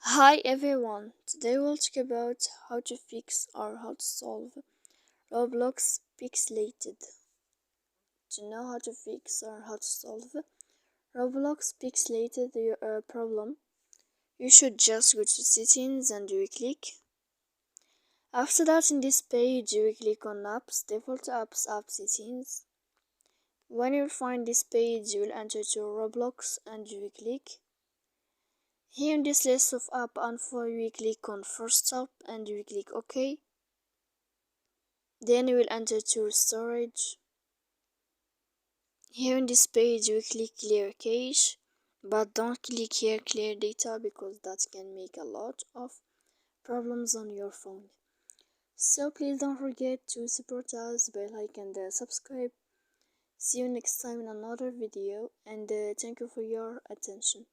Hi everyone, today we'll talk about how to fix or how to solve Roblox Pixlated. To know how to fix or how to solve Roblox Pixlated problem, you should just go to settings and you click. After that, in this page you click on apps, default apps, app settings. When you find this page you will enter to Roblox and you click. Here in this list of app info you click on first app and you click OK. Then you will enter to storage. Here in this page you click clear cache, but don't click here clear data because that can make a lot of problems on your phone. So please don't forget to support us by like and subscribe. See you next time in another video, and thank you for your attention.